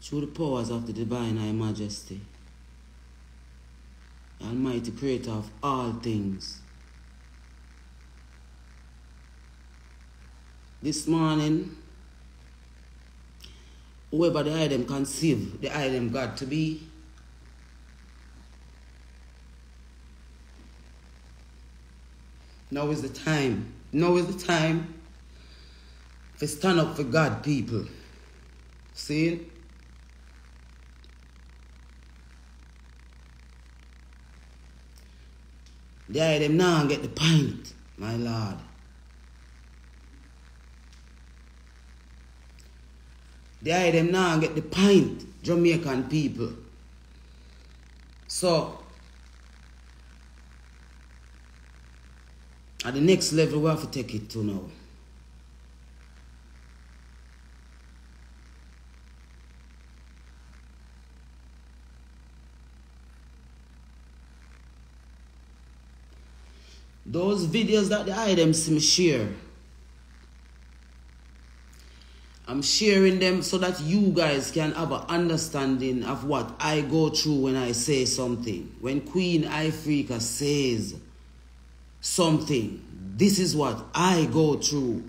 Through the powers of the divine High Majesty, Almighty Creator of all things. This morning, whoever the item conceive the item God to be, now is the time. Now is the time to stand up for God, people. See? The item now get the pint, my Lord. The item now get the pint, Jamaican people. So, at the next level, we have to take it to now. Those videos that the items me share, I'm sharing them so that you guys can have an understanding of what I go through when I say something. When Queen Ifrica says something, this is what I go through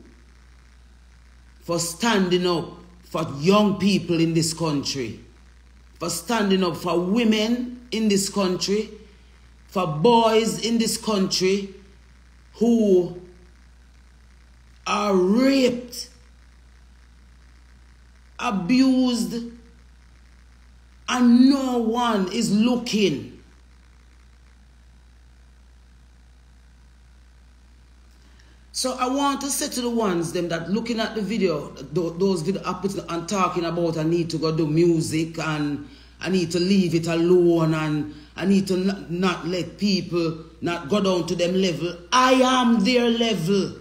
for standing up for young people in this country, for standing up for women in this country, for boys in this country who are raped, abused, and no one is looking. So I want to say to the ones them that looking at the video, those video I put and talking about I need to go do music and I need to leave it alone and I need to not let people not go down to them level. I am their level.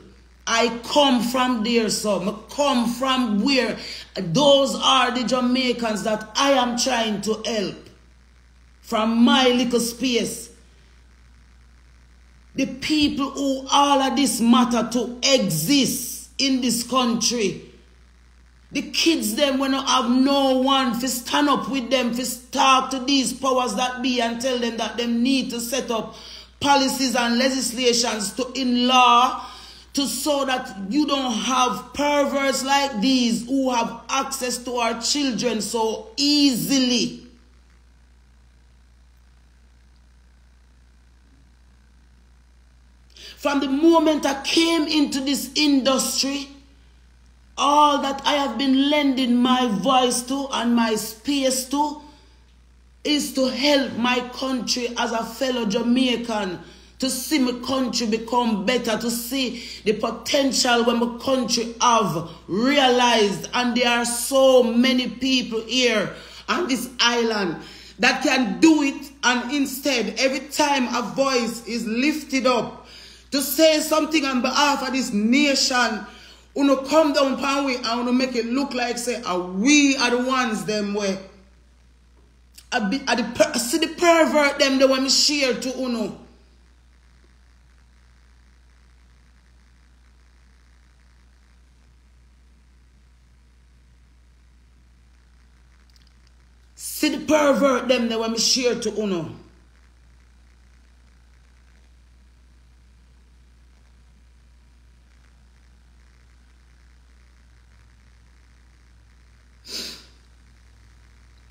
I come from there, so I come from where those are the Jamaicans that I am trying to help. From my little space. The people who all of this matter to exist in this country. The kids them when have no one to stand up with them, to talk to these powers that be and tell them that they need to set up policies and legislations to in law to so that you don't have perverts like these who have access to our children so easily. From the moment I came into this industry, all that I have been lending my voice to and my space to is to help my country as a fellow Jamaican, to see my country become better, to see the potential when my country have realized. And there are so many people here on this island that can do it, and instead, every time a voice is lifted up to say something on behalf of this nation, uno come down pan we and uno make it look like say we are the ones them where see the pervert them the when me share to uno. See the pervert them the when me share to uno.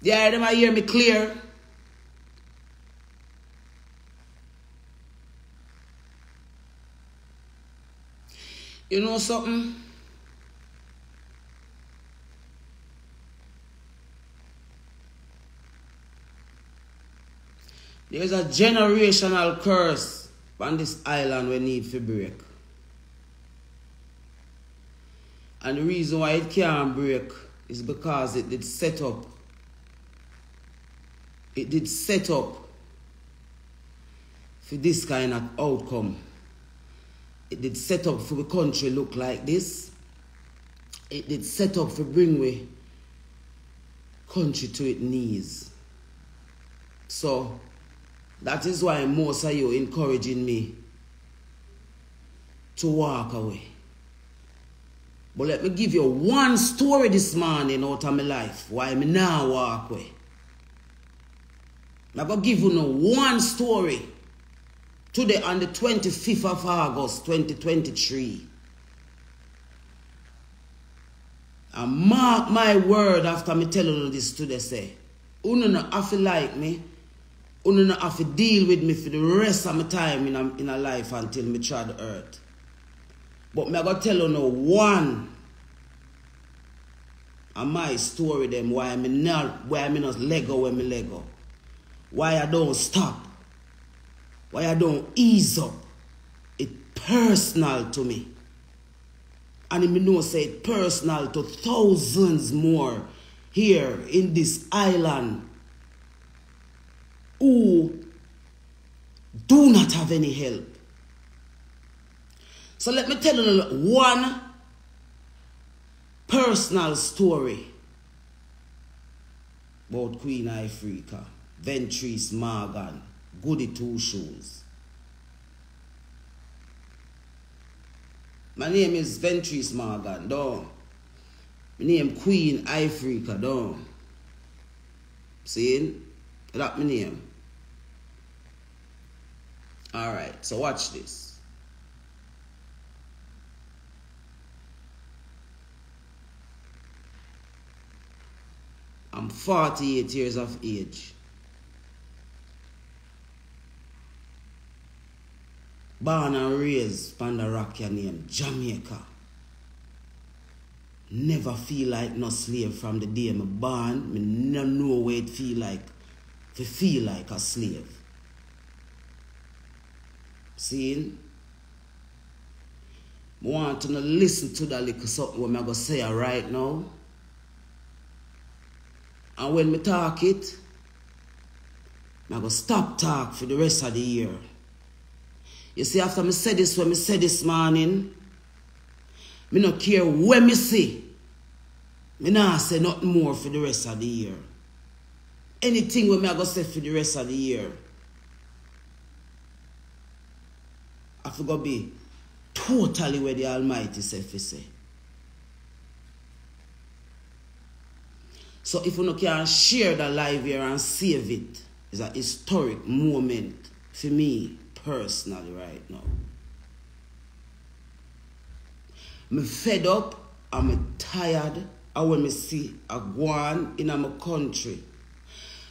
Yeah, them I hear me clear. You know something? There's a generational curse on this island we need to break. And the reason why it can't break is because it did set up. It did set up for this kind of outcome. It did set up for the country look like this. It did set up for bring we country to its knees. So that is why most of you encouraging me to walk away. But let me give you one story this morning out of my life why me now walk away. I'm going to give you one story today on the 25th of August 2023. And mark my word after me telling you this today, say, you don't have to like me, you don't have to deal with me for the rest of my time in a life until me try the earth. But I'm going to tell you one of my story them why I'm not Lego when me Lego. Why I don't stop. Why I don't ease up. It's personal to me. And I know say it's personal to thousands more here in this island who do not have any help. So let me tell you one personal story about Queen Ifrica. Ventris Morgan, Goody Two Shoes. My name is Ventris Morgan, though. My name Queen Ifrica, though. See? That's my name. Alright, so watch this. I'm 48 years of age. Born and raised on the rock named Jamaica. Never feel like no slave from the day I'm born. I never know what it feel like to feel like a slave. See? I want to listen to that little something what I'm going to say right now. And when I talk it, I'm going to stop talk for the rest of the year. You see, after I said this, when I said this morning, Me no care where me see. Me nah say nothing more for the rest of the year. Anything where me I go say for the rest of the year, I forgot be totally where the Almighty say fi say. So if you no can share the live here and save it, it's a historic moment for me personally right now. I'm fed up, I'm tired of when I see a guan in my country.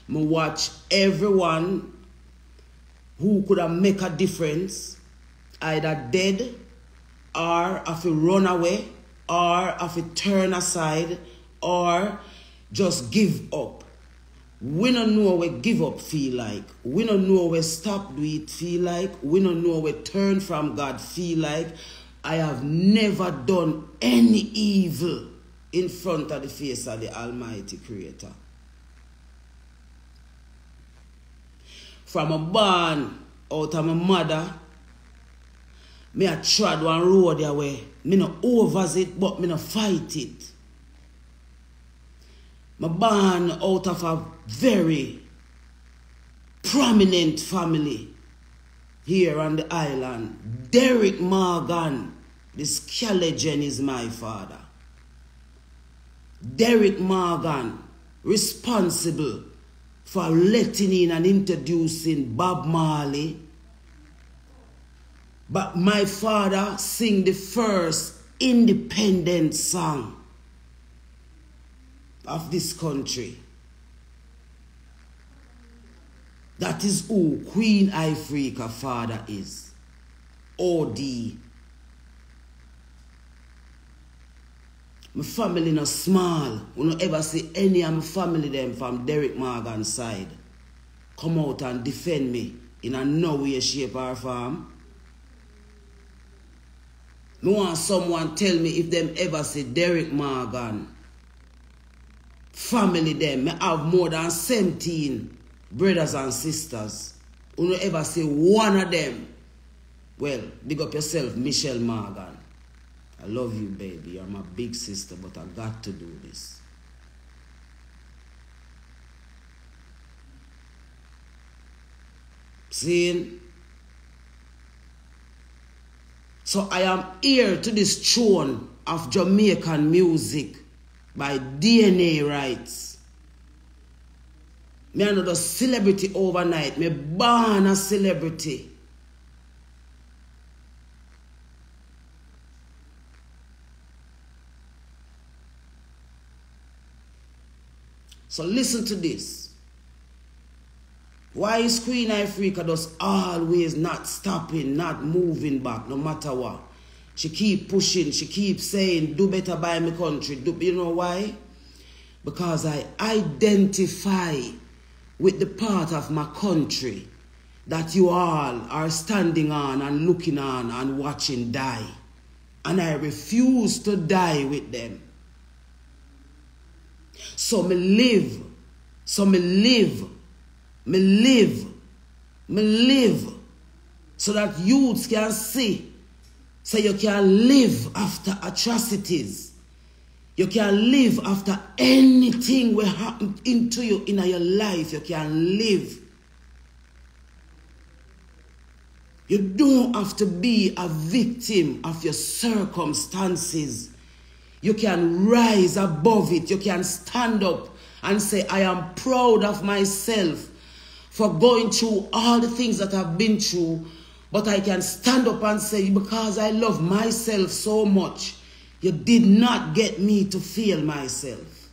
I watch everyone who could have make a difference either dead or have to run away or have to turn aside or just give up. We don't know what give up feel like. We don't know what stop do it feel like. We don't know what turn from God feel like. I have never done any evil in front of the face of the Almighty Creator. From a born out of my mother, me a trod one road their way. Me no overs it, but me no fight it. Me born out of a very prominent family here on the island. Derek Morgan, this Legend is my father. Derek Morgan, responsible for letting in and introducing Bob Marley. But my father sing the first independent song of this country. That is who Queen Ifrica father is. OD. My family not small. We don't ever see any of my family them from Derek Morgan's side come out and defend me in a no way, shape or form. I want someone tell me if them ever see Derek Morgan family them. I have more than 17 brothers and sisters. You don't ever see one of them. Well, big up yourself, Michelle Morgan. I love you, baby. You're my big sister, but I got to do this. See? So I am heir to this throne of Jamaican music by DNA rights. Me are not a celebrity overnight. Me born a celebrity. So listen to this. Why is Queen Ifrica just always not stopping, not moving back, no matter what? She keep pushing, she keep saying, do better by my country. You know why? Because I identify with the part of my country that you all are standing on and looking on and watching die. And I refuse to die with them. So me live, so me live, so that youths can see, so you can live after atrocities. You can live after anything will happen into you in your life. You can live. You don't have to be a victim of your circumstances. You can rise above it. You can stand up and say, I am proud of myself for going through all the things that I've been through. But I can stand up and say, because I love myself so much, you did not get me to feel myself.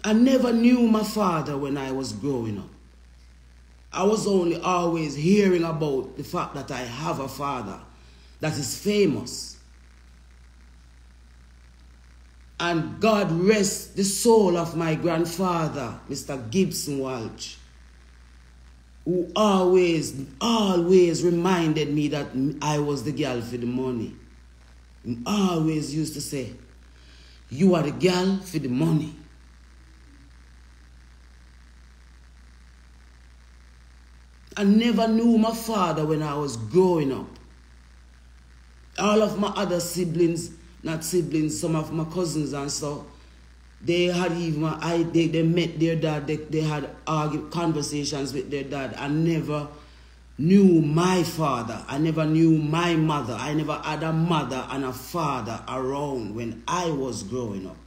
I never knew my father when I was growing up. I was only always hearing about the fact that I have a father that is famous. And God rest the soul of my grandfather, Mr. Gibson Walsh, who always reminded me that I was the girl for the money. He always used to say, you are the girl for the money. I never knew my father when I was growing up. All of my other siblings, not siblings, some of my cousins and so, they had even, they met their dad, they had conversations with their dad. I never knew my father. I never knew my mother. I never had a mother and a father around when I was growing up.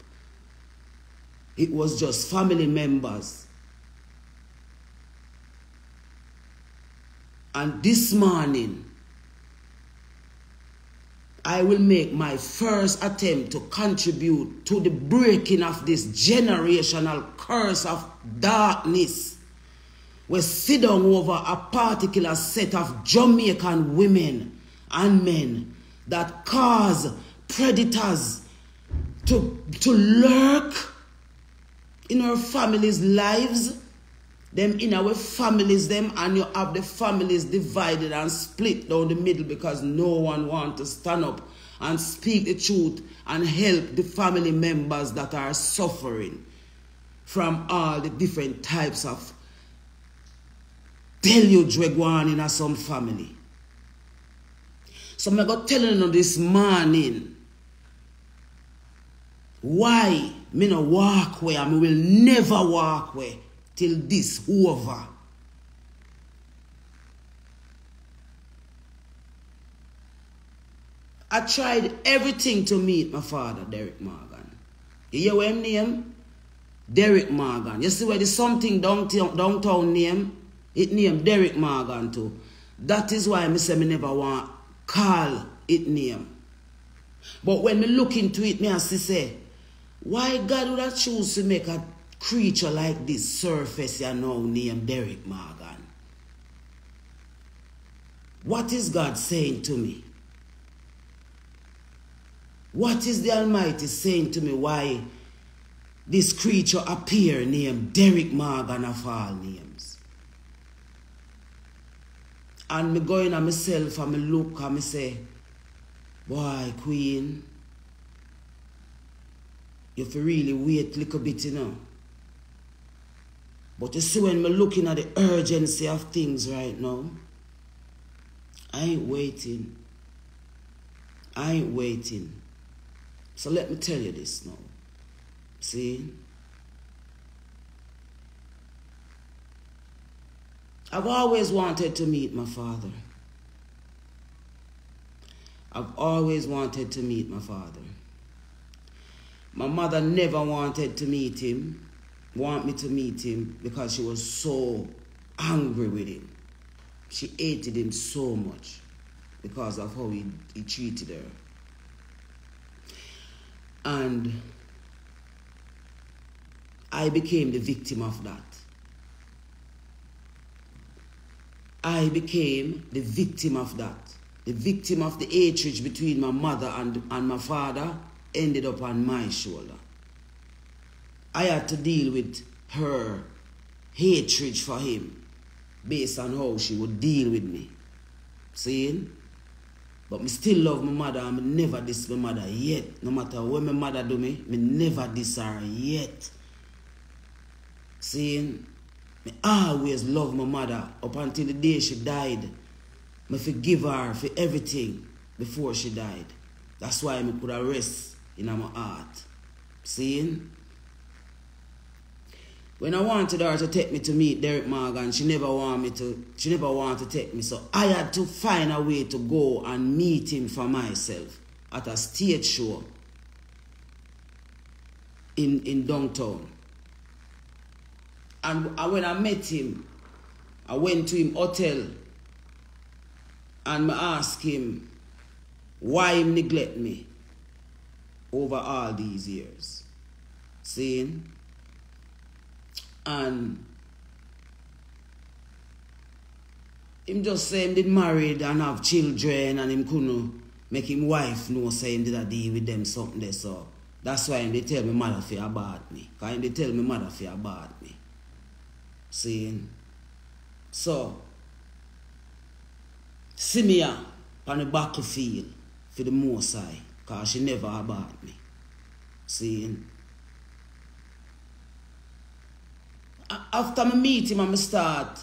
It was just family members. And this morning, I will make my first attempt to contribute to the breaking of this generational curse of darkness. We sit down over a particular set of Jamaican women and men that cause predators to lurk in our families' lives. Them in our families, them, and you have the families divided and split down the middle because no one wants to stand up and speak the truth and help the family members that are suffering from all the different types of deluge we go on in some family. So I'm going to tell you this morning why me no walk where I will never walk where till this over. I tried everything to meet my father, Derek Morgan. You hear what his name? Derek Morgan. You see where the something downtown name? It named Derek Morgan too. That is why I say me never want call it name. But when me look into it, me I say, why God would have choose to make a creature like this surface you know named Derek Morgan? What is God saying to me? What is the Almighty saying to me why this creature appear named Derek Morgan of all names? And me going on myself and me look and me say, boy, Queen, you have to really wait a little bit, you know. But you see, when I'm looking at the urgency of things right now, I ain't waiting. I ain't waiting. So let me tell you this now. See? I've always wanted to meet my father. I've always wanted to meet my father. My mother never wanted to meet him. Want me to meet him because she was so angry with him. She hated him so much because of how he treated her. And I became the victim of that. I became the victim of that. The victim of the hatred between my mother and my father ended up on my shoulder. I had to deal with her hatred for him based on how she would deal with me. See? But me still love my mother and me never diss my mother yet. No matter what my mother do me never diss her yet. See? Me always love my mother up until the day she died. Me forgive her for everything before she died. That's why me could rest in my heart. See? When I wanted her to take me to meet Derek Morgan, she never wanted to take me. So I had to find a way to go and meet him for myself at a stage show in downtown. And when I met him, I went to him hotel and I asked him why he neglect me over all these years. See? And him just say him did married and have children and him couldn't make him wife know say him did a deal with them something there. So that's why him they tell me mother fi abort me. Because him they tell me mother fi abort me. See? So see me on the battlefield for the Most High. Because she never abort me. See? After I meet him and I start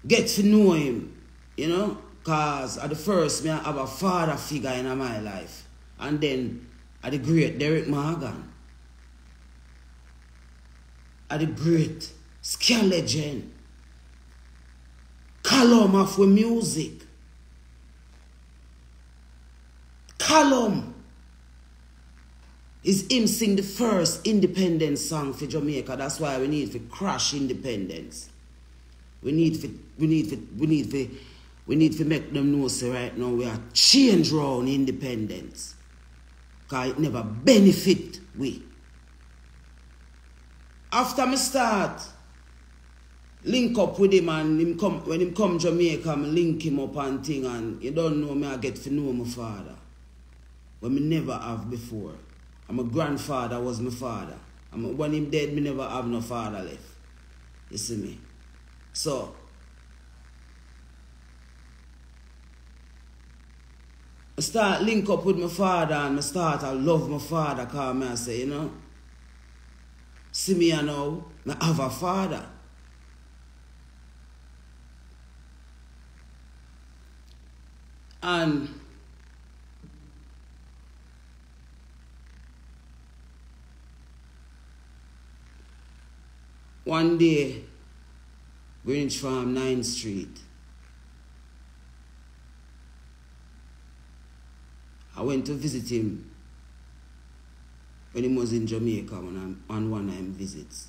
get to know him, you know, because at the first, me I have a father figure in my life. And then, at the great Derek Morgan. At the great scare legend. Makalon of with music. Makalon is him sing the first independence song for Jamaica. That's why we need to crash independence. We need to make them know say right now we are change round independence. Because it never benefit we. After me start link up with him and him come, when him come Jamaica, I link him up and thing, and you don't know me, I get to know my father. When me never have before. And my grandfather was my father. And when him dead, me never have no father left. You see me? So, I start link up with my father and I start to love my father because I say, you know, see me now, I have a father. And one day, Greenwich Farm, 9th Street, I went to visit him when he was in Jamaica on one of his visits.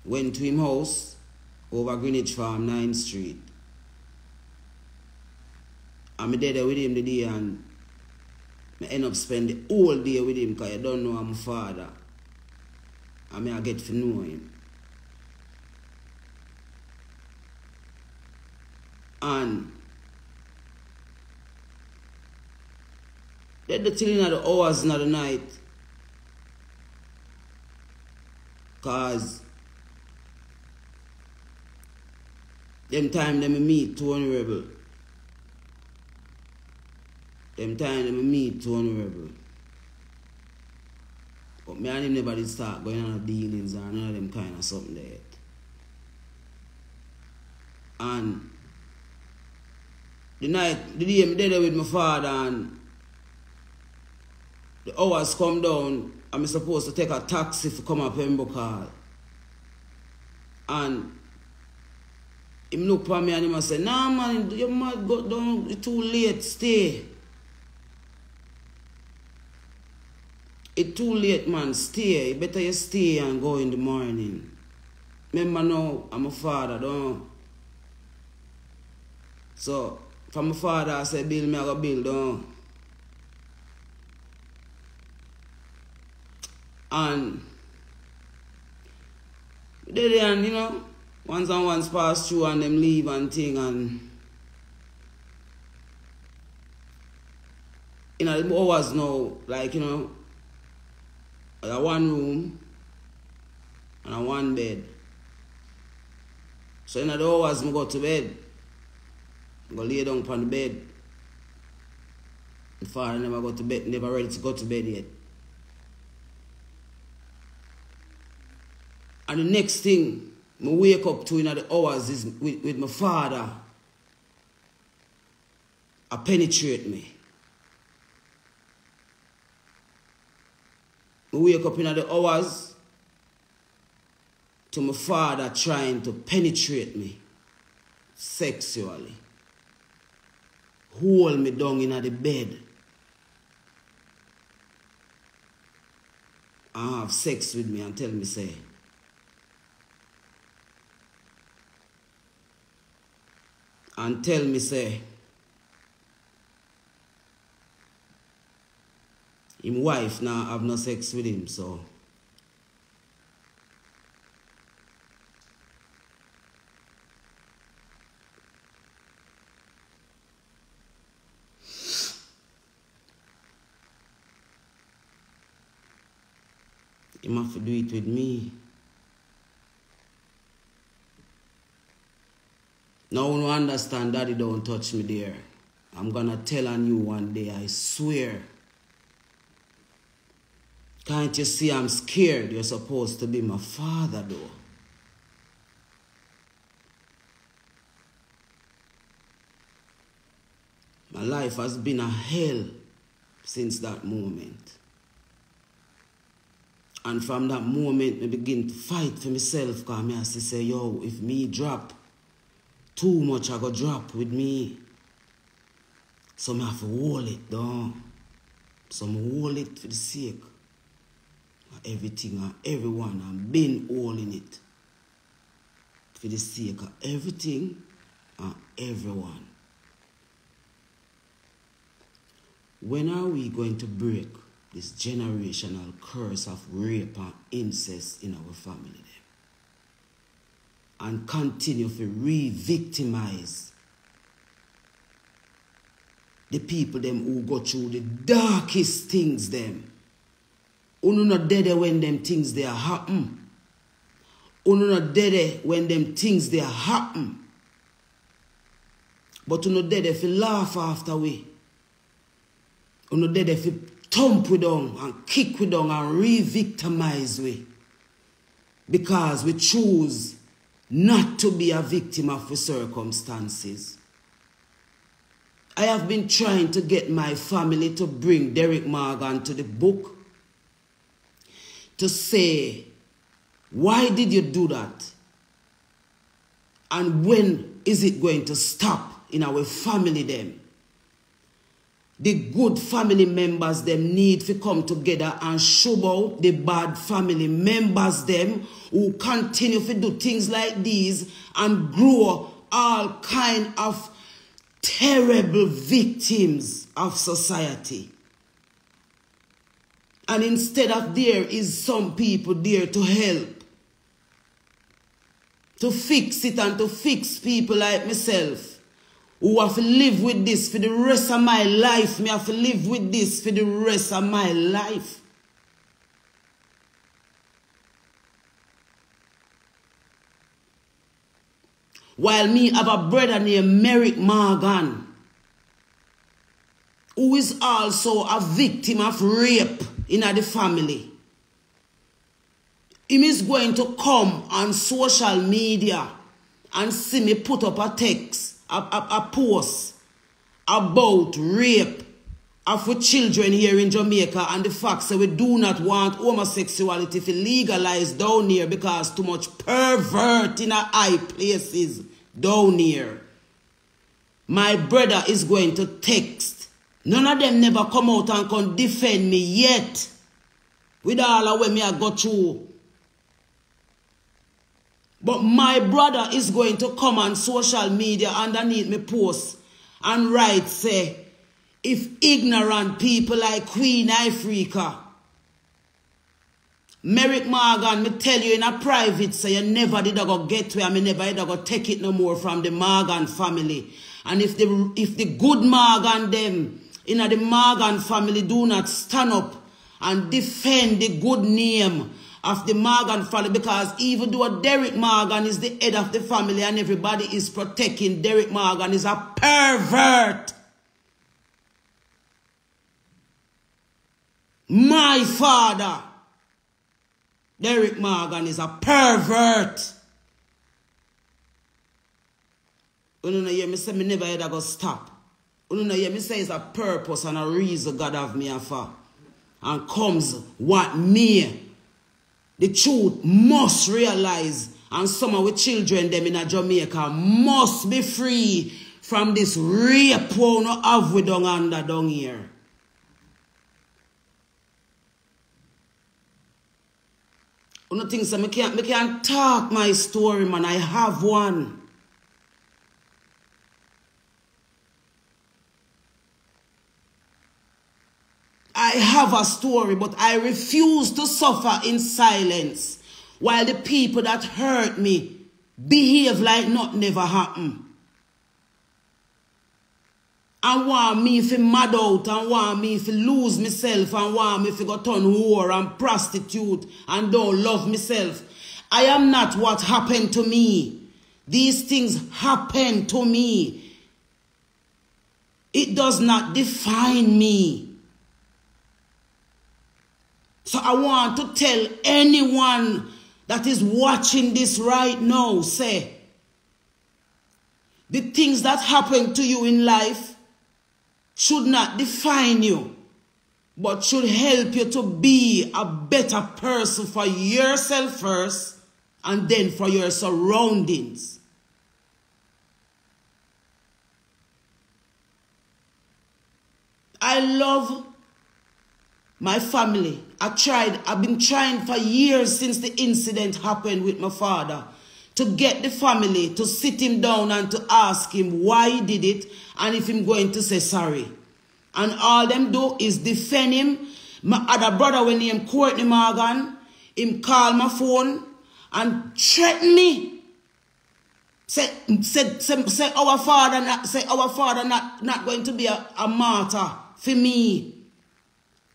Went to his house over Greenwich Farm, 9th Street. I'm there with him the day and I end up spending the whole day with him because I don't know I'm father. And I get to know him. And then the till in the hours in the night. Because them time them meet Tony Rebel. Them time them meet Tony Rebel. But me and him never did start going on dealings or none of them kind of something there yet. And the day I'm there with my father and the hours come down, I'm supposed to take a taxi to come up Pembroke Hall. And him look at me and him say, nah man, you mad go down, it's too late, stay. It's too late, man. Stay. Better you stay and go in the morning. Remember now, I'm a father, don't. So, from my father, I said, build me, I go build, don't. And, and you know, once and once pass through and them leave and thing, and you know, the hours now, like, you know, I got one room and a one bed. So in the hours I go to bed. I go lay down on the bed. My father never go to bed, never ready to go to bed yet. And the next thing I wake up to in the hours is with my father. I penetrate me. I wake up in the hours to my father trying to penetrate me sexually. Hold me down in the bed. And have sex with me and tell me say, him wife now have no sex with him, so him have to do it with me. Now when you understand Daddy don't touch me there, I'm gonna tell on you one day, I swear. Can't you see I'm scared? You're supposed to be my father, though. My life has been a hell since that moment. And from that moment, I begin to fight for myself, because I have to say, yo, if me drop too much, I go drop with me. So I have to hold it down. So I hold it for the sake of everything and everyone, and been holding it for the sake of everything and everyone. When are we going to break this generational curse of rape and incest in our family then? And continue to re-victimize the people them who go through the darkest things them. Uno not dead when them things they happen. Uno not dead when them things they happen. But uno dead if you laugh after we. Uno dead if you thump we down and kick we down and re-victimize we. Because we choose not to be a victim of the circumstances. I have been trying to get my family to bring Derek Morgan to the book to say, why did you do that? And when is it going to stop in our family them? The good family members them need to come together and show out the bad family members them who continue to do things like these and grow all kind of terrible victims of society. And instead of there is some people there to help, to fix it and to fix people like myself, who have to live with this for the rest of my life. Me have to live with this for the rest of my life. While me have a brother named Merrick Morgan, who is also a victim of rape in the family. He is going to come on social media and see me put up a text, a post about rape of children here in Jamaica, and the fact that we do not want homosexuality to legalize down here because too much pervert in our high places down here. My brother is going to text. None of them never come out and can defend me yet. With all of what me I got through. But my brother is going to come on social media underneath me post and write, say, if ignorant people like Queen Ifrica, Merrick Morgan, me tell you in a private, say you never did go get to it, and me never did go take it no more from the Morgan family. And if the good Morgan them in the Morgan family do not stand up and defend the good name of the Morgan family, because even though Derek Morgan is the head of the family and everybody is protecting Derek Morgan, is a pervert. My father, Derek Morgan, is a pervert. You know, hear me say me never ever go stop. You know, hear me say it's a purpose and a reason God have me for. And comes what me, the truth, must realize, and some of the children them in Jamaica must be free from this rape we no have we down here. You know things that me can't talk my story, man. I have one. I have a story, but I refuse to suffer in silence while the people that hurt me behave like nothing never happened. And want me to mad out, and want me to lose myself, and want me to go turn whore and prostitute and don't love myself. I am not what happened to me. These things happen to me. It does not define me. So I want to tell anyone that is watching this right now, say, the things that happen to you in life, should not define you, but should help you to be a better person for yourself first and then for your surroundings. I love my family. I've been trying for years since the incident happened with my father to get the family to sit him down and to ask him why he did it and if he's going to say sorry. And all them do is defend him. My other brother, when he Courtney Morgan, him call my phone and threaten me. Say our father not going to be a martyr for me.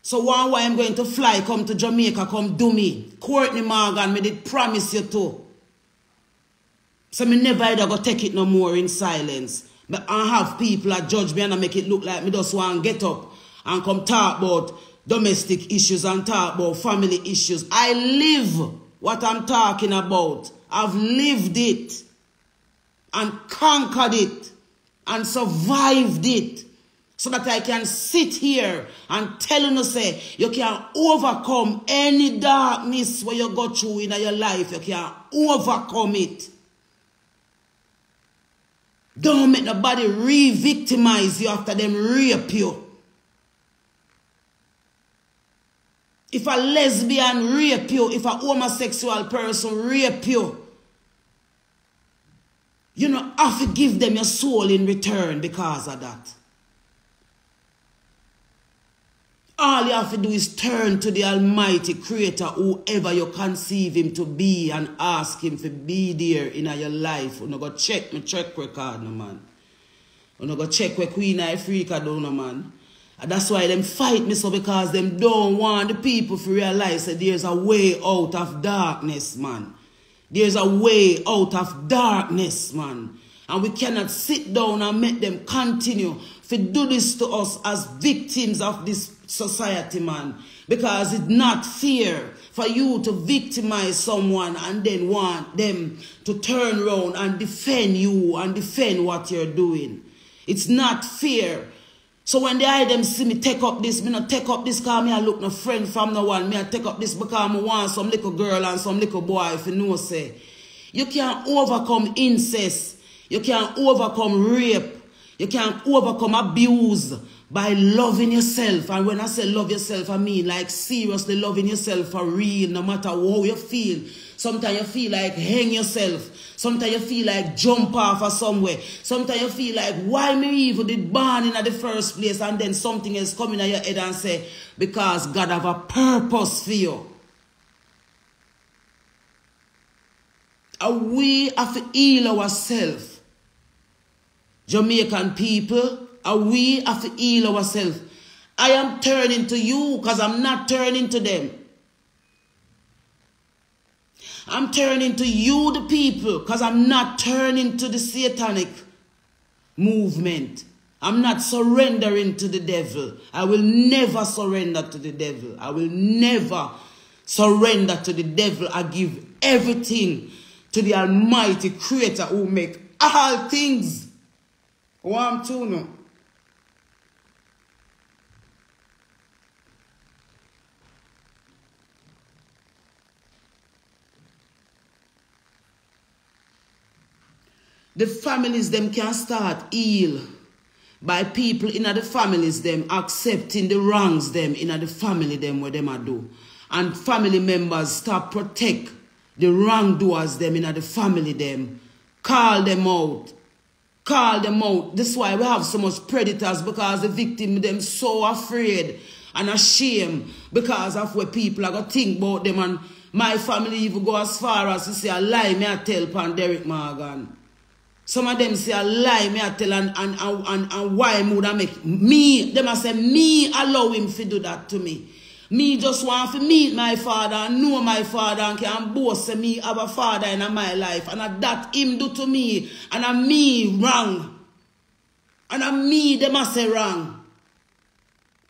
So why I'm going to fly, come to Jamaica, come do me. Courtney Morgan, me did promise you to. So me never either go take it no more in silence. But I have people that judge me and I make it look like me just want to get up and come talk about domestic issues and talk about family issues. I live what I'm talking about. I've lived it and conquered it and survived it. So that I can sit here and tell you, say, you can overcome any darkness where you go through in your life. You can overcome it. Don't make nobody re-victimize you after them rape you. If a lesbian rape you, if a homosexual person rape you, you don't have to give them your soul in return because of that. All you have to do is turn to the Almighty Creator, whoever you conceive Him to be, and ask Him to be there in your life. You go check my track record, no man. You go check where Queen Ifrica do, no man. And that's why them fight me so, because them don't want the people to realize that there's a way out of darkness, man. There's a way out of darkness, man. And we cannot sit down and make them continue to do this to us as victims of this society, man. Because it's not fair for you to victimize someone and then want them to turn around and defend you and defend what you're doing. It's not fair. So when they them see me take up this, me not take up this because me I look no friend from no one. Me I take up this because I want some little girl and some little boy, if you know, say. You can't overcome incest. You can't overcome rape. You can't overcome abuse by loving yourself. And when I say love yourself, I mean like seriously loving yourself for real, no matter how you feel. Sometimes you feel like hang yourself. Sometimes you feel like jump off or somewhere. Sometimes you feel like, why me even did born in the first place? And then something else come in your head and say, because God have a purpose for you. And we have to heal ourselves. Jamaican people, and we have to heal ourselves. I am turning to you because I'm not turning to them. I'm turning to you, the people, because I'm not turning to the satanic movement. I'm not surrendering to the devil. I will never surrender to the devil. I will never surrender to the devil. I give everything to the Almighty Creator who make all things. One, two, no. The families them can start heal by people in the families them accepting the wrongs them in the family them where them are do. And family members start protect the wrongdoers them in the family them. Call them out. Call them out. This is why we have so much predators, because the victim them so afraid and ashamed because of what people are going to think about them. And my family even go as far as to say a lie me I tell Pan Derek Morgan. Some of them say a lie me I tell and why would I make me, them I say me allow him to do that to me. Me just want to meet my father and know my father and can boast say me have a father in my life. And that him do to me. And I'm me wrong. And I'm me them I say wrong.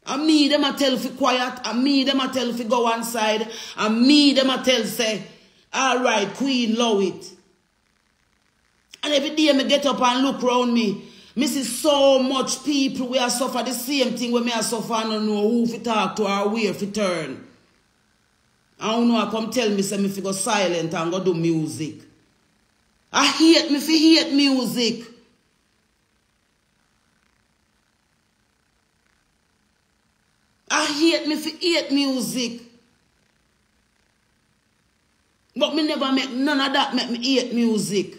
And me them I tell for quiet. And me them I tell for go one side. And me them I tell say, alright, Queen, love it. And every day I get up and look around me. Me see so much people we are suffer the same thing when me are suffer and don't know who to talk to or where to turn. I don't know, I come tell me say me fi go silent and go do music. I hate me fi hate music. I hate me fi hate music. But me never make none of that make me hate music.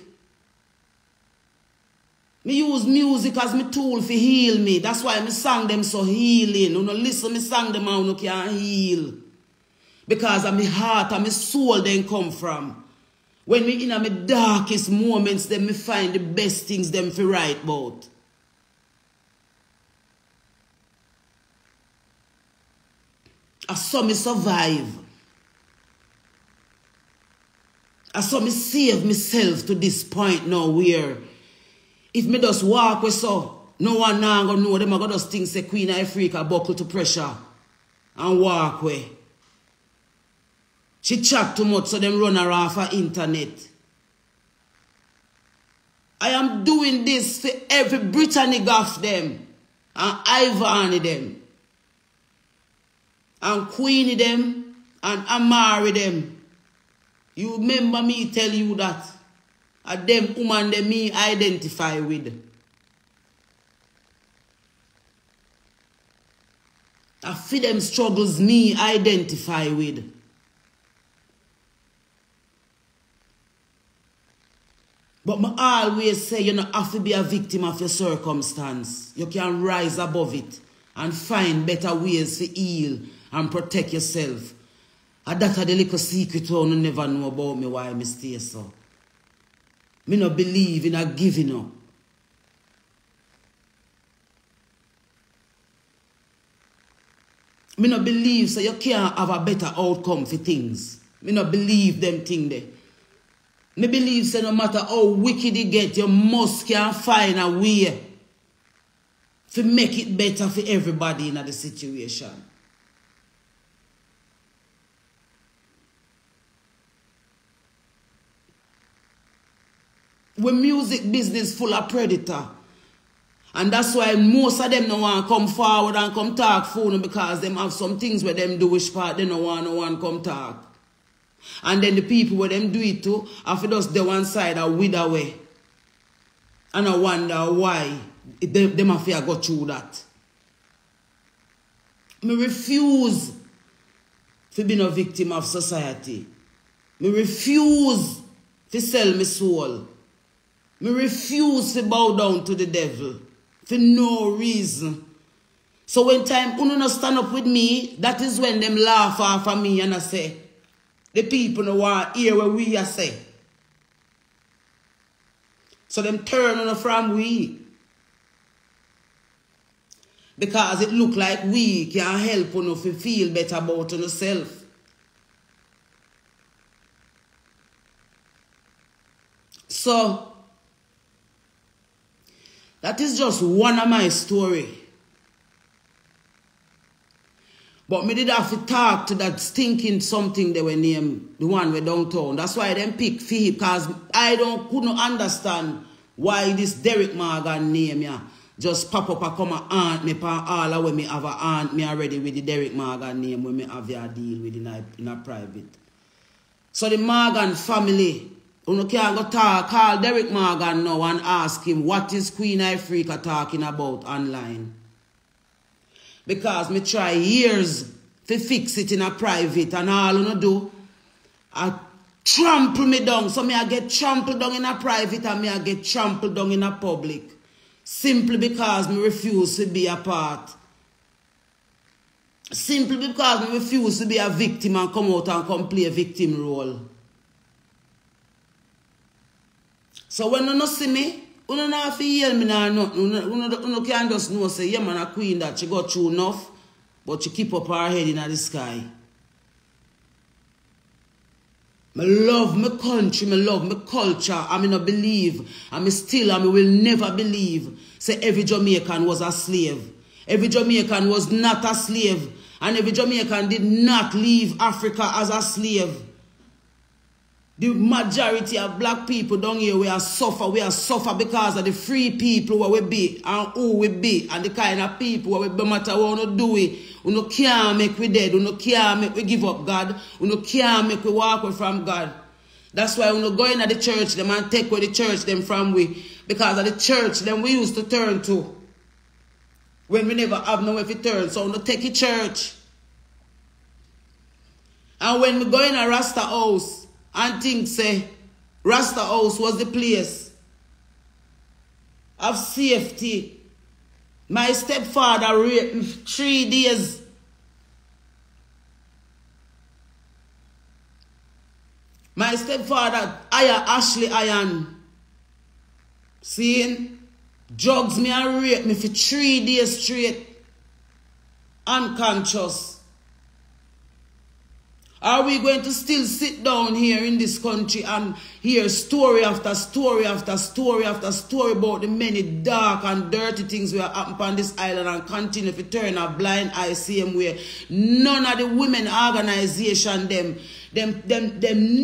Me use music as my tool for heal me. That's why me sang them so healing. You know, listen, me sang them and you can't heal. Because of my heart and my soul then come from. When me in my darkest moments, then me find the best things them to write about. I saw me survive. I saw me save myself to this point now where if me just walk with so, no one now gonna know them. I gonna just think say Queen Ifrica buckle to pressure and walk away. She chat too much so them run her off her internet. I am doing this for every Brittany Goff them and Ivan them and Queenie them and Amari them. You remember me tell you that? A them woman that me identify with. I feel them struggles me identify with. But I always say you don't have to be a victim of your circumstance. You can rise above it and find better ways to heal and protect yourself. And that's the little secret you never know about me why I stay so. Me no believe in a giving up. Me no believe so you can't have a better outcome for things. Me no believe them thing there. Me believe so no matter how wicked it get, you must can find a way to make it better for everybody in the situation. When music business full of predator. And that's why most of them don't want to come forward and come talk phone because them have some things where them do which part they don't want no one come talk. And then the people where them do it too, after just the one side are wither away. And I wonder why them have to go through that. Me refuse to be a victim of society. Me refuse to sell my soul. Me refuse to bow down to the devil for no reason. So when time you no stand up with me, that is when them laugh off of me and I say, the people no want to hear what we are say. So them turn on from we. Because it look like we can help you to feel better about yourself. So that is just one of my story. But me did have to talk to that stinking something they were named, the one we downtown. That's why them pick for him, because I couldn't understand why this Derek Morgan name yeah, just pop up and come and aunt me pan all the way me have a aunt me already with the Derek Morgan name when me have a deal with in a private. So the Morgan family, you can go talk, call Derek Morgan now and ask him what is Queen Ifrica talking about online. Because me try years to fix it in a private and all you do, I trample me down. So me I get trampled down in a private and me I get trampled down in a public. Simply because me refuse to be a part. Simply because me refuse to be a victim and come out and come play a victim role. So when you no see me, you don't have to hear me now nothing. You can't just know say, yeah man, a queen that she got through enough, but she keep up her head in the sky. I love my country, I love my culture, I no believe, I will never believe, say every Jamaican was a slave. Every Jamaican was not a slave, and every Jamaican did not leave Africa as a slave. The majority of black people down here, we are suffer because of the free people where we be and who we be and the kind of people where we no matter what we do it. We no can't make we dead, we no can't make we give up God, we no can't make we walk away from God. That's why we no go in at the church them and take away the church them from we. Because of the church them we used to turn to. When we never have nowhere to turn. So we no take a church. And when we go in a Rasta house, and think say Rasta house was the place of safety. My stepfather raped me 3 days. My stepfather, Ashley Iron, seeing drugs me and rape me for 3 days straight, unconscious. Are we going to still sit down here in this country and hear story after story after story after story about the many dark and dirty things we are happening on this island and continue to turn a blind eye same way? None of the women organization them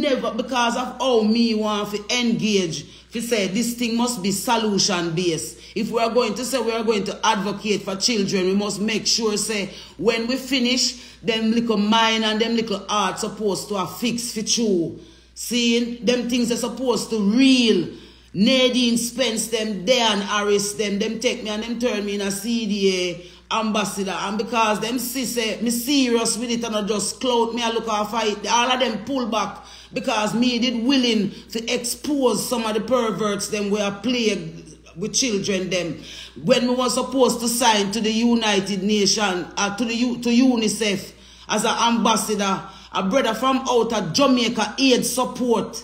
never, because of how me want to engage, if you say this thing must be solution based. If we are going to say we are going to advocate for children, we must make sure say when we finish, them little mind and them little heart supposed to have fixed for true. Seeing them things are supposed to real. Nadine Spence them, Dan Harris them take me and them turn me in a CDA ambassador. And because them say me serious with it and not just clout me and look off it, all of them pull back because me did willing to expose some of the perverts them were plagued with children them. When we was supposed to sign to the United Nations, to UNICEF as an ambassador, a brother from out of Jamaica aid support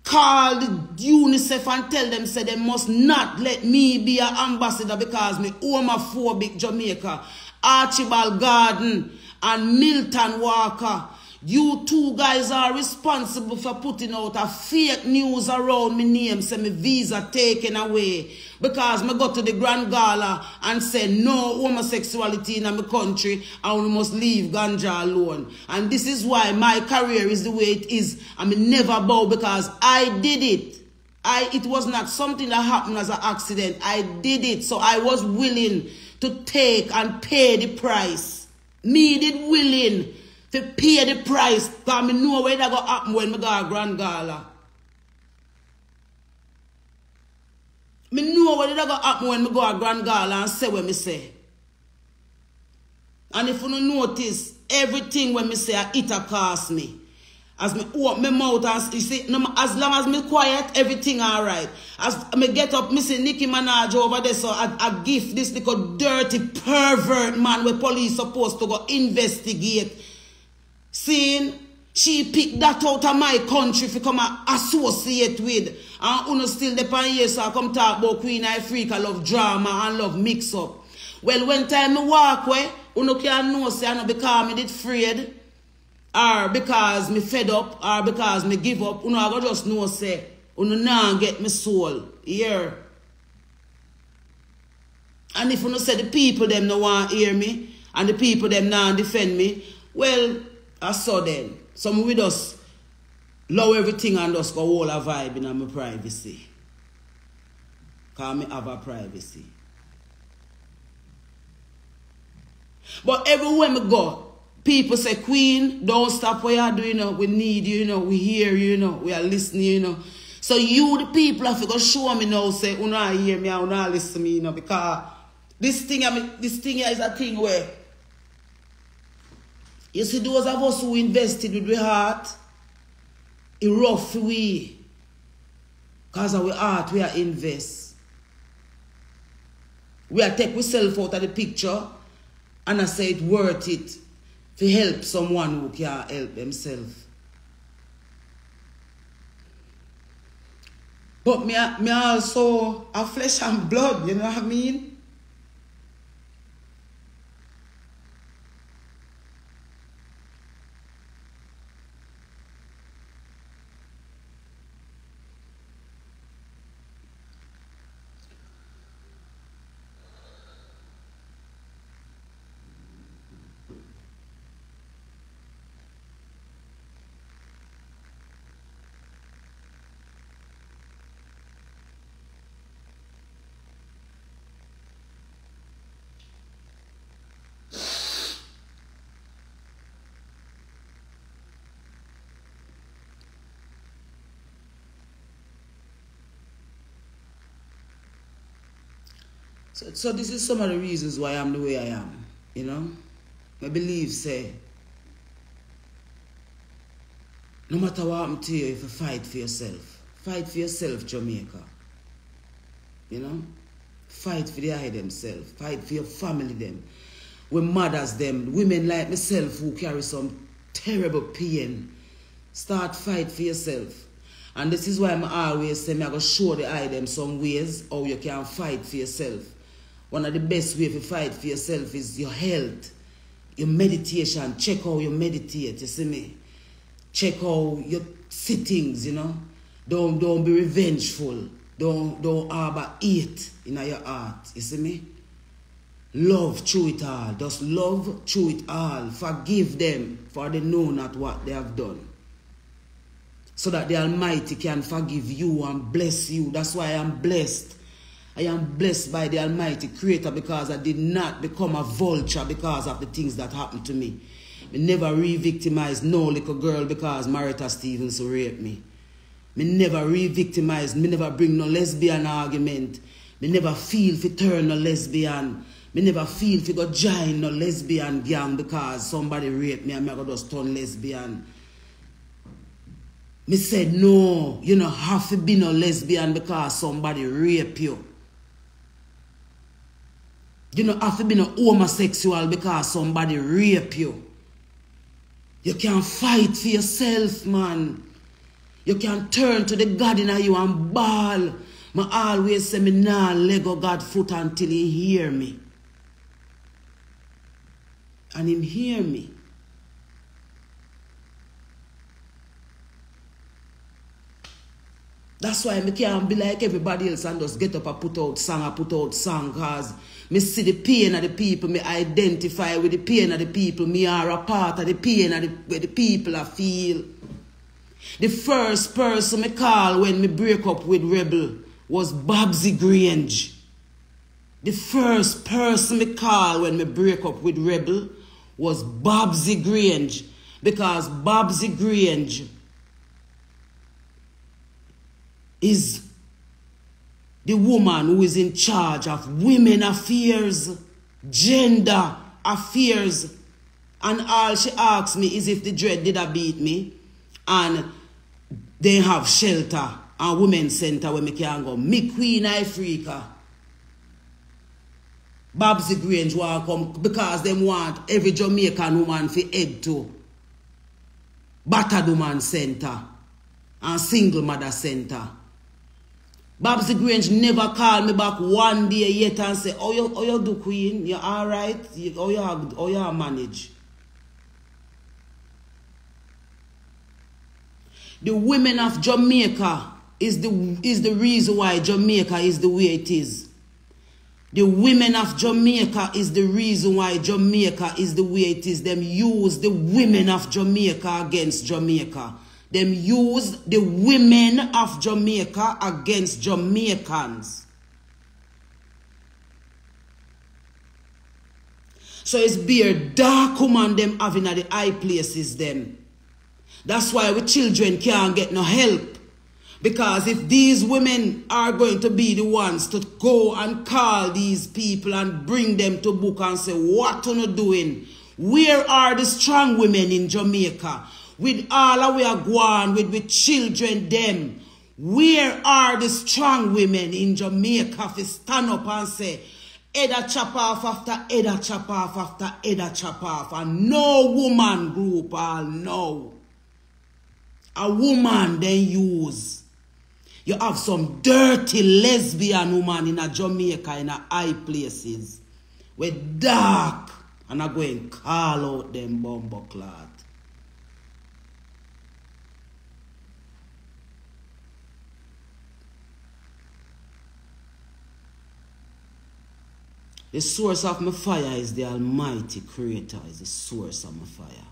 called UNICEF and tell them say they must not let me be an ambassador because me homophobic Jamaica. Archibald Garden and Milton Walker, you two guys are responsible for putting out a fake news around my name, say my visa taken away. Because I go to the Grand Gala and say no homosexuality in my country and we must leave ganja alone. And this is why my career is the way it is. I never bow because I did it. It was not something that happened as an accident. I did it. So I was willing to take and pay the price. Me did willing to pay the price because I know where that going to happen when I go to Grand Gala. I know what going to happen when I go to Grand Gala and say what I say. And if you don't notice, everything when I say, it cost me. As I open my mouth and you see, as long as I quiet, everything alright. As I get up, I see Nicki Minaj over there, so I give this little dirty pervert man where police supposed to go investigate. Seeing she picked that out of my country to come and associate with. And uno still depend here, so I come talk about Queen Ifrica love drama and love mix up. Well, when time I walk away, uno can know say I know because me did afraid, or because me fed up, or because me give up. Uno I go just know say uno now get me soul here. And if uno say the people them no want hear me, and the people them now defend me, well, I saw then. Some with us love everything and just go all a vibe in my privacy. Because I have a privacy. But everywhere I go, people say, Queen, don't stop what you're doing. We need you, we hear you, we are listening, So you, the people, have to go show me now, say, you not hear me, you not listen to me, because this thing is a thing where you see those of us who invested with our heart, a rough way. Because of our heart, we are invest. We are take ourselves out of the picture and I say it worth it to help someone who can't help themselves. But me also a flesh and blood, you know what I mean? So this is some of the reasons why I'm the way I am, you know. I believe, say, no matter what happens to you, if you fight for yourself, Jamaica. You know? Fight for the eye themselves. Fight for your family them. We mothers them. Women like myself who carry some terrible pain. Start fight for yourself. And this is why I'm always saying I'm going to show the eye them some ways how you can fight for yourself. One of the best ways to fight for yourself is your health. Your meditation. Check how you meditate, you see me? Check how your sittings, you know? Don't be revengeful. Don't harbor hate in your heart. You see me? Love through it all. Just love through it all. Forgive them for they know not what they have done. So that the Almighty can forgive you and bless you. That's why I am blessed. I am blessed by the Almighty Creator because I did not become a vulture because of the things that happened to me. I never re-victimized no little girl because Marita Stevens raped me. Me never re-victimize, me never bring no lesbian argument. Me never feel fi turn no lesbian. Me never feel fi go join no lesbian gang because somebody raped me and me go just turn lesbian. Me said no, you don't have to be no lesbian because somebody rape you. You don't have to be no homosexual because somebody rape you. You can fight for yourself, man. You can turn to the God in you and bawl. I always say, me nah lego God foot until he hear me. And him hear me. That's why I can't be like everybody else and just get up and put out song because me see the pain of the people, me identify with the pain of the people, me are a part of the pain of where the people I feel. The first person me call when me break up with Rebel was Babsy Grange. The first person me call when me break up with Rebel was Babsy Grange. Because Babsy Grange is the woman who is in charge of women affairs, gender affairs. And all she asks me is if the dread did a beat me. And they have shelter and women's center where me can go. Me Queen Ifrica. Babsy Grange want come because them want every Jamaican woman to head to Battered Woman Center and Single Mother Center. Babsy Grange never called me back one day yet and say, oh you do, Queen? You alright? How you manage? The women of Jamaica is the reason why Jamaica is the way it is. The women of Jamaica is the reason why Jamaica is the way it is. Them use the women of Jamaica against Jamaica. Them use the women of Jamaica against Jamaicans. So it's bare dark woman them having at the high places them. That's why we children can't get no help. Because if these women are going to be the ones to go and call these people and bring them to book and say, what are you doing? Where are the strong women in Jamaica? With all our we are going with children them. Where are the strong women in Jamaica to stand up and say, Eda chop off after Eda chop off after Eda chop off. And no woman group all no. A woman then use. You have some dirty lesbian woman in a Jamaica in a high places. With dark. And I go and call out them bumbo clot. The source of my fire is the Almighty Creator, is the source of my fire.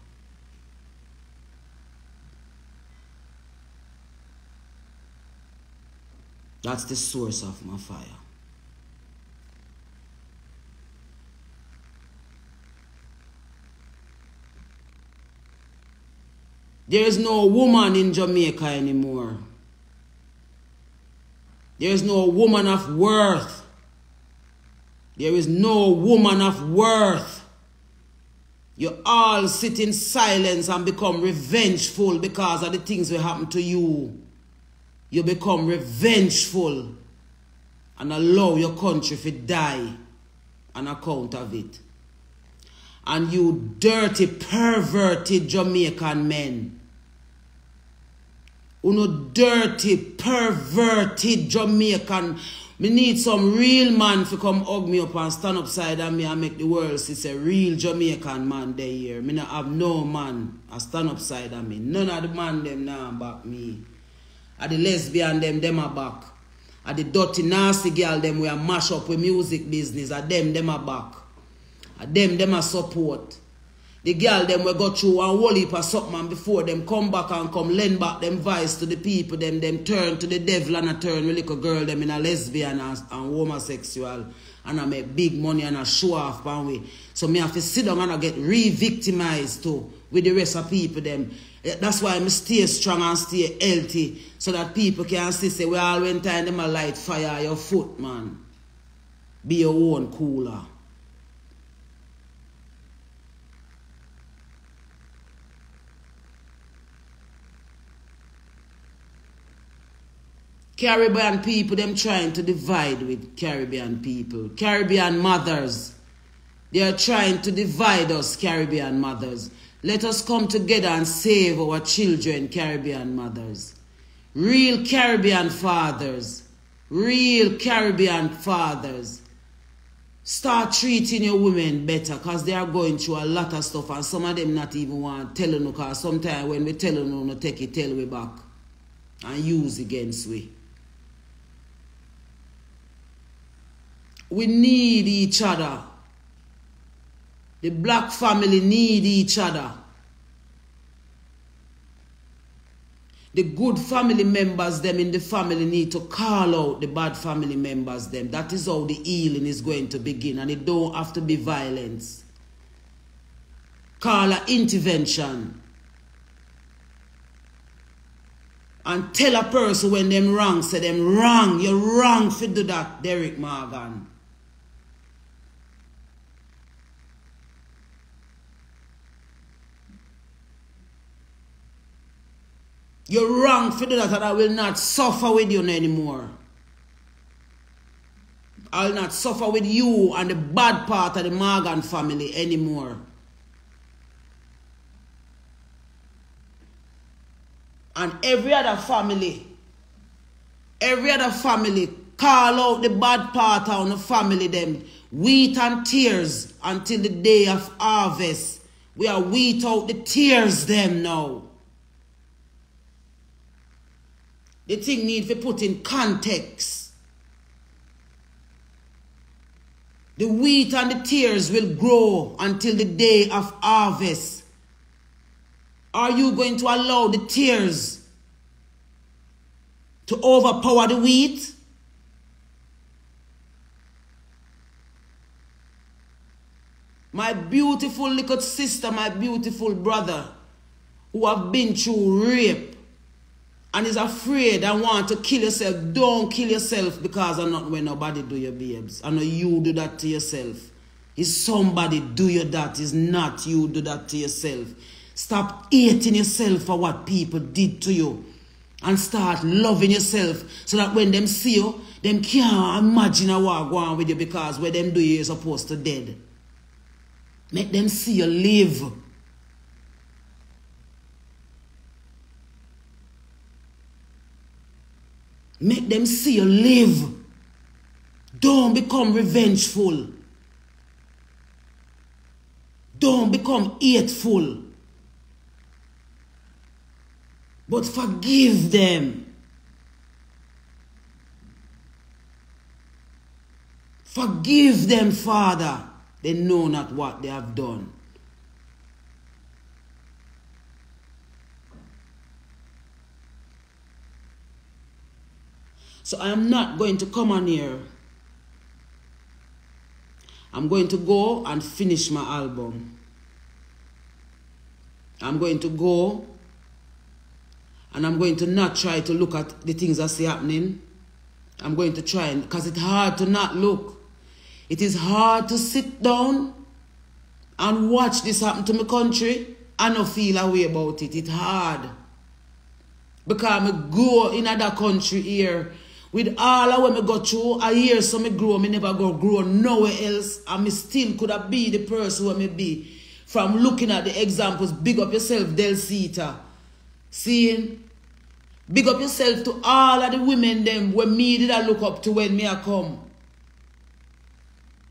That's the source of my fire. There is no woman in Jamaica anymore. There is no woman of worth. There is no woman of worth. You all sit in silence and become revengeful because of the things that happen to you. You become revengeful and allow your country to die on account of it. And you dirty, perverted Jamaican men. Dirty, perverted Jamaican. Me need some real man to come hug me up and stand upside of me and make the world see it's a real Jamaican man there here. Me not have no man a stand upside of me. None of the man them now back me. At the lesbian them are back. At the dirty nasty girl them we are mash up with music business. At them are back. At them are support. The girl them we go through and whole heap of something before them come back and come lend back them voice to the people, them turn to the devil and a turn with little girl them in a lesbian and homosexual and I make big money and a show off and way. So me have to sit down and I get re-victimized too with the rest of people them. That's why I stay strong and stay healthy so that people can see say we all when time them a light fire your foot, man. Be your own cooler. Caribbean people, them trying to divide with Caribbean people. Caribbean mothers. They are trying to divide us, Caribbean mothers. Let us come together and save our children, Caribbean mothers. Real Caribbean fathers. Real Caribbean fathers. Start treating your women better because they are going through a lot of stuff and some of them not even want to tell you because sometimes when we tell you no take it, tell we back and use against we. We need each other. The black family need each other. The good family members them in the family need to call out the bad family members them. That is how the healing is going to begin and it don't have to be violence. Call an intervention. And tell a person when them wrong, say them wrong. You're wrong for do that, Derek Morgan. You're wrong for that and I will not suffer with you anymore. I'll not suffer with you and the bad part of the Morgan family anymore. And every other family, call out the bad part of the family them. Wheat and tears until the day of harvest. We are wheat out the tears them now. The thing need to be put in context. The wheat and the tears will grow until the day of harvest. Are you going to allow the tears to overpower the wheat? My beautiful little sister, my beautiful brother, who have been through rape, and is afraid and want to kill yourself, don't kill yourself because of not when nobody do your babes. I know you do that to yourself. Is somebody do you that? Is not you do that to yourself. Stop hating yourself for what people did to you. And start loving yourself so that when them see you, them can't imagine a war going on with you because when them do you're supposed to dead. Make them see you live. Make them see you live. Don't become revengeful. Don't become hateful. But forgive them. Forgive them, Father. They know not what they have done. So I am not going to come on here. I'm going to go and finish my album. I'm going to go and I'm going to not try to look at the things that's happening. I'm going to try, because it's hard to not look. It is hard to sit down and watch this happen to my country and not feel a way about it. It's hard. Because I grow in other country here. With all of what I go through, I hear so I grow, I never grow nowhere else. And I still could have be the person who I be. From looking at the examples, big up yourself, Delcita. Seeing? Big up yourself to all of the women them when me did I look up to when me I come.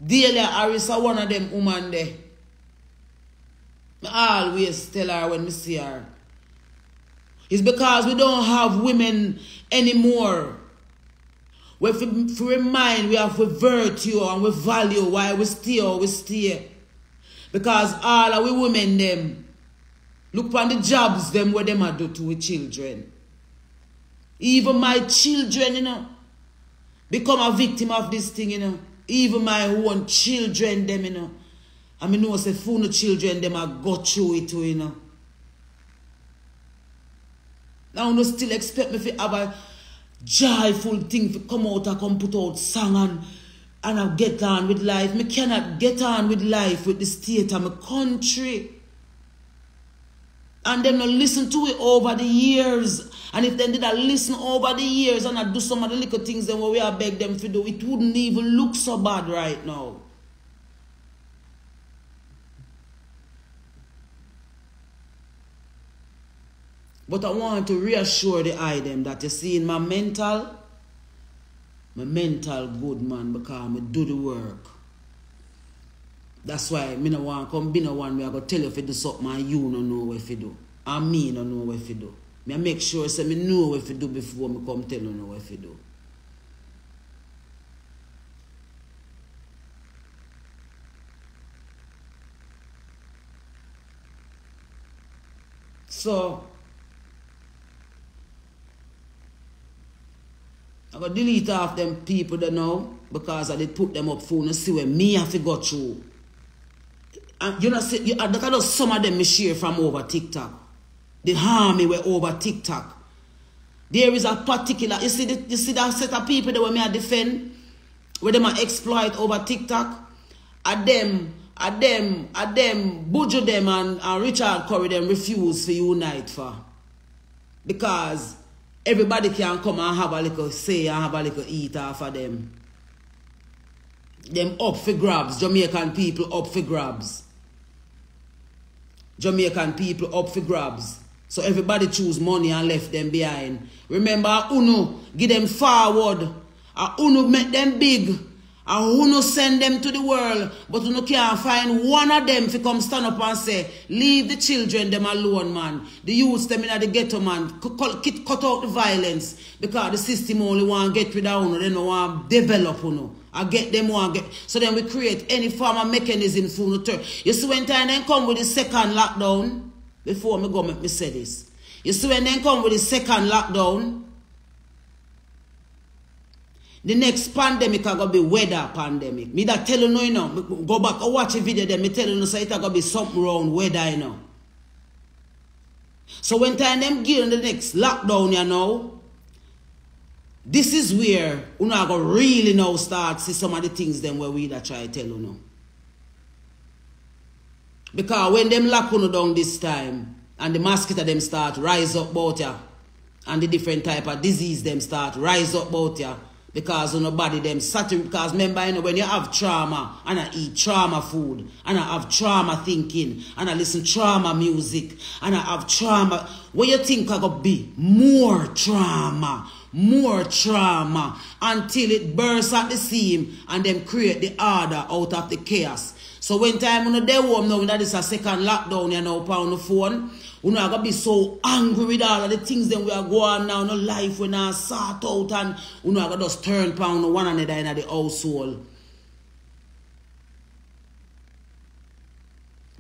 Delia Harris are one of them women there. I always tell her when I see her. It's because we don't have women anymore. We have to remind, we have with virtue and with value why we stay. Because all of we women them, look on the jobs them what them are do to we children. Even my children, you know, become a victim of this thing, you know. Even my own children them, you know. I mean, no, say, for no children them are go through it too, you know. Now, no still expect me to have a joyful thing to come out and come put out song and I get on with life. Me cannot get on with life with the state of my country. And them not listen to it over the years. And if they did not listen over the years and I do some of the little things then what we are beg them to do, it wouldn't even look so bad right now. But I want to reassure the eye them that you see in my mental good, man, because I do the work. That's why I don't want to come be no one where I go tell you if you do something and you don't know what you do. And me don't know what you do. I make sure say me know what you do before I come tell you know what you do. So I got delete off them people that know because I did put them up phone and see where me have to go through. And you know, see, that kind of some of them me share from over TikTok. They harm me were over TikTok. There is a particular, you see that set of people that were me a defend, where them are exploit over TikTok. At them, Bujo them and Richard Curry them refuse to unite for. Because everybody can come and have a little say and have a little eat off of them. Them up for grabs. Jamaican people up for grabs. Jamaican people up for grabs. So everybody choose money and left them behind. Remember, Uno give them forward. Uno make them big. Uno send them to the world. But Uno can't find one of them to come stand up and say, leave the children them alone, man. The youths them in the ghetto, man. Cut out the violence. Because the system only want to get rid of Uno. They don't want to develop Uno. I get them one get. So then we create any form of mechanism for Uno turn. You see when time then come with the second lockdown, before me go make me say this. You see when then come with the second lockdown, the next pandemic is going to be weather pandemic. Me that tell you no, you know. Go back and watch a video there. Me tell you no, so it's going to be something wrong weather, you know. So when time them give the next lockdown, you know, this is where you know going to really now start see some of the things them where we that try to tell you now. Because when them lock you down this time, and the mosquito them start rise up about ya, and the different type of disease them start rise up about ya, because on nobody them saturate. Because remember, you know, when you have trauma, and I eat trauma food, and I have trauma thinking, and I listen trauma music, and I have trauma, what you think I gonna be? More trauma, until it bursts at the seam, and then create the order out of the chaos. So when time on the home now, that is a second lockdown, you know, on the phone, you know, I'm going to be so angry with all of the things that we are going now in the life when I sort out, and you know, I'm going to just turn pound one another in the household.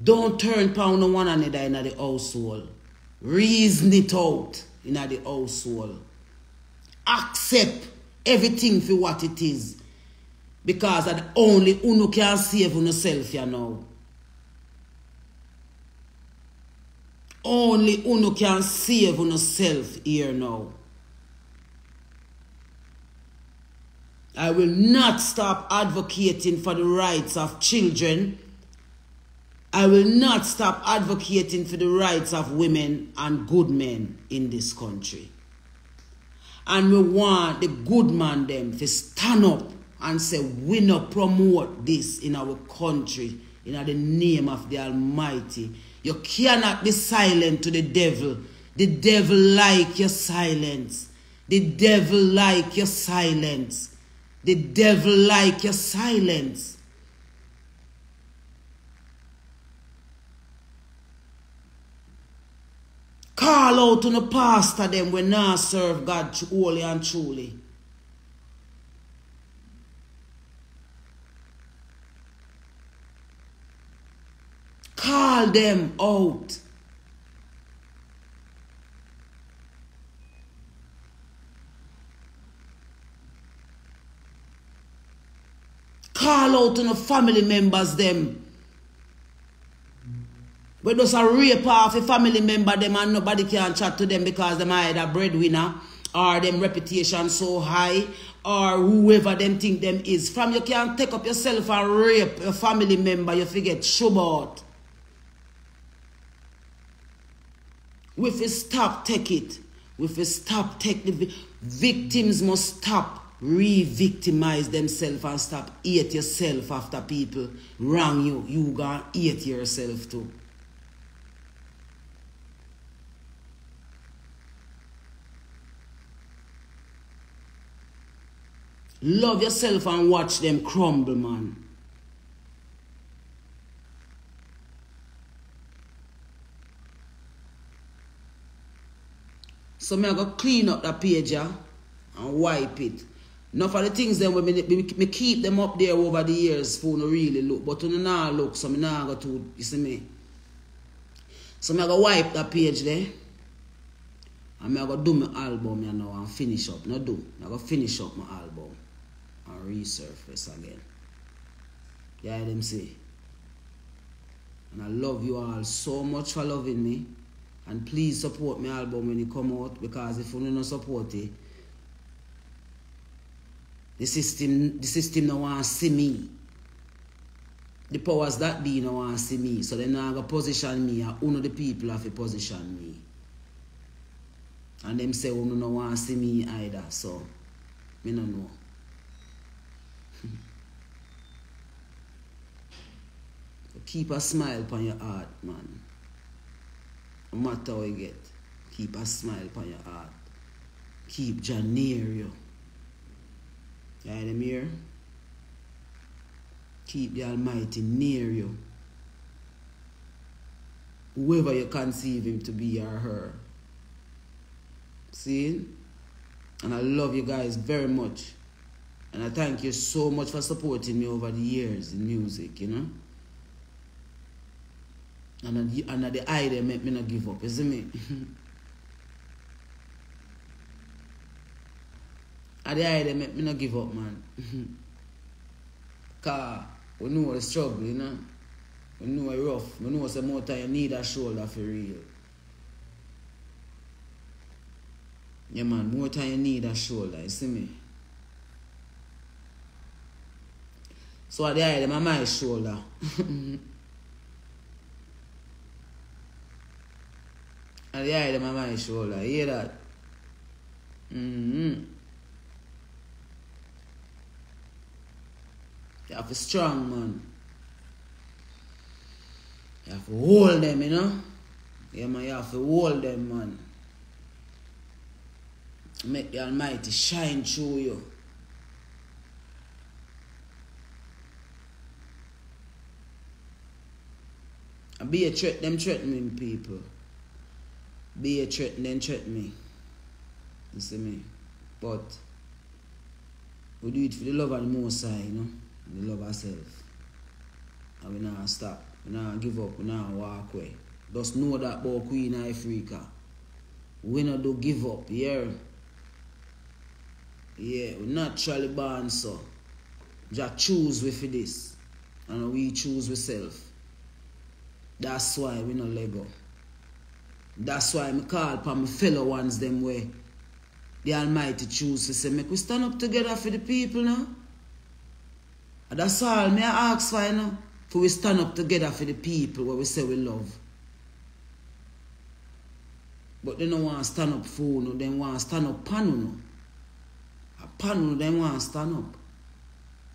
Don't turn pound one another in the household. Reason it out in the household. Accept everything for what it is. Because that only Uno can save yourself, you know. Only Uno can save yourself here now. I will not stop advocating for the rights of children. I will not stop advocating for the rights of women and good men in this country. And we want the good man them to stand up and say, we not promote this in our country, in the name of the Almighty. You cannot be silent to the devil. The devil like your silence. The devil like your silence. The devil like your silence. Call out to the pastor them when not serve God wholly and truly. Call them out. Call out to the family members them. But those are rape off a family member them and nobody can chat to them because them either breadwinner or them reputation so high or whoever them think them is. From you can take up yourself and rape a family member, you forget shubot. We fi stop take it. We fi stop take the victims must stop re-victimize themselves and stop hate yourself after people wrong you. You gonna hate yourself too. Love yourself and watch them crumble, man. So me I go clean up that page and wipe it. Enough of the things then when me keep them up there over the years for no really look. But when now look, so me now go to, you see me. So me I go wipe that page there. And me I go do my album you know and finish up. No do. I go finish up my album and resurface again. Yeah, them say. And I love you all so much for loving me. And please support my album when it come out, because if you don't support it, the system no want to see me. The powers that be no want to see me. So they now go position me, and one of the people have to position me. And them say one no want to see me either, so me no know. So keep a smile upon your heart, man. No matter how you get, keep a smile upon your heart. Keep Jah near you. You hear them here? Keep the Almighty near you. Whoever you conceive him to be or her. See? And I love you guys very much. And I thank you so much for supporting me over the years in music, you know? And the eye they make me not give up, you see me? And the eye they make me not give up, man. Because we know the struggle, you know? We know it's rough. We know some more time you need a shoulder for real. Yeah, man, more time you need a shoulder, you see me? So at the eye them are my shoulder. And the eye them on my shoulder. You hear that? You have to be strong, man. You have to hold them, you know? Yeah, man, you have to hold them, man. Make the Almighty shine through you. And be a threat, them threatening people. Be a threat, then threaten me. You see me? But we do it for the love of the Most High, you know? We love ourselves. And we not stop. We not give up. We not walk away. Just know that about Queen Ifrica. We not do give up, yeah? Yeah, we naturally born so. Just choose with this. And we choose ourselves. That's why we not let go. That's why I call upon my fellow ones them way. the Almighty choose to say, make we stand up together for the people now. And that's all me I ask for now. For we stand up together for the people where we say we love. But they don't want to stand up for no, they want to stand up panu no. A panu they want to stand up.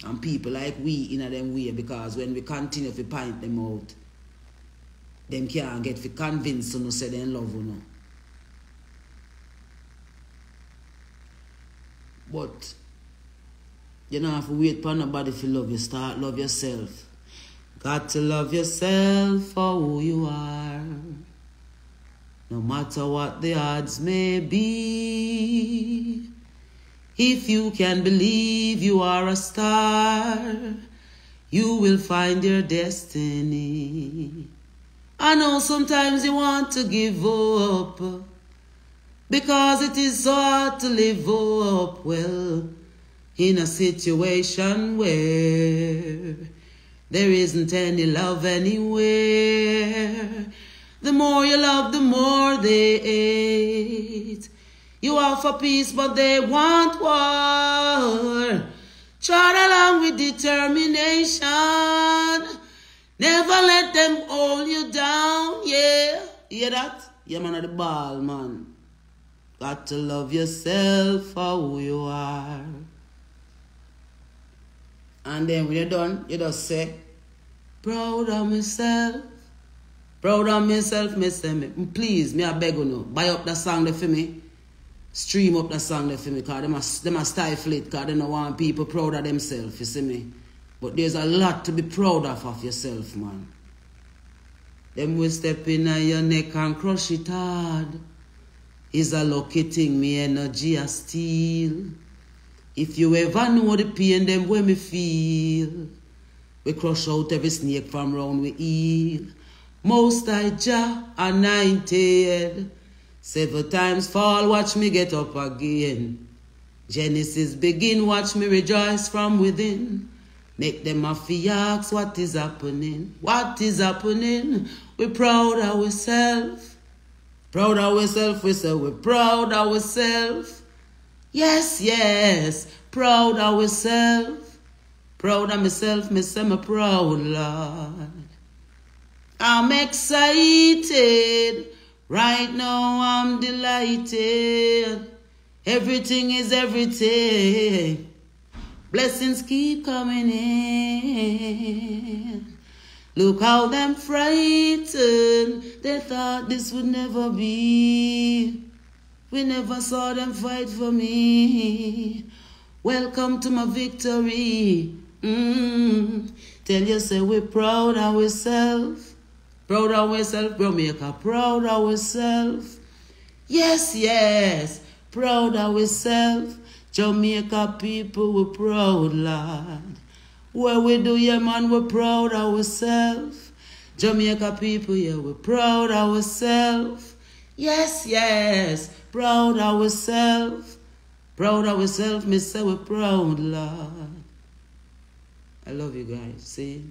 And people like we in a them way, because when we continue to point them out, them can't get to convince you say they love you no. But you don't have to wait for nobody to love you. Start love yourself. Got to love yourself for who you are. No matter what the odds may be. If you can believe you are a star, you will find your destiny. I know sometimes you want to give up, because it is so hard to live up well in a situation where there isn't any love anywhere. The more you love, the more they hate. You offer peace, but they want war. Trot along with determination. Never let them hold you down, yeah. Hear that? Yeah, man, at the ball, man. Got to love yourself for who you are. And then when you're done, you just say, proud of myself. Proud of myself, me say me. Please, me I beg you now. Buy up that song there for me. Stream up that song there for me, because they must stifle it, because they don't want people proud of themselves, you see me. But there's a lot to be proud of yourself, man. Them will step in on your neck and crush it hard. Is a lucky thing, me energy a steal. If you ever know the pain them when me feel, we crush out every snake from round we heel. Most I Jah anointed. 7 times fall, watch me get up again. Genesis begin, watch me rejoice from within. Make them a fi ask what is happening. What is happening? We proud of ourselves. Proud of ourselves, we say we're proud of ourselves. Yes, yes, proud of ourselves. Proud of myself, me say me proud, Lord. I'm excited. Right now I'm delighted. Everything is everything. Blessings keep coming in. Look how them frightened. They thought this would never be. We never saw them fight for me. Welcome to my victory. Tell yourself we're proud of ourselves. Proud of ourselves, Jamaica, proud of ourselves. Yes, yes, proud of ourselves. Jamaica people, we're proud, Lord. Where we do, yeah, man, we're proud of ourselves. Jamaica people, yeah, we're proud of ourselves. Yes, yes, proud of ourselves. Proud of ourselves, me say we're proud, Lord. I love you guys, see?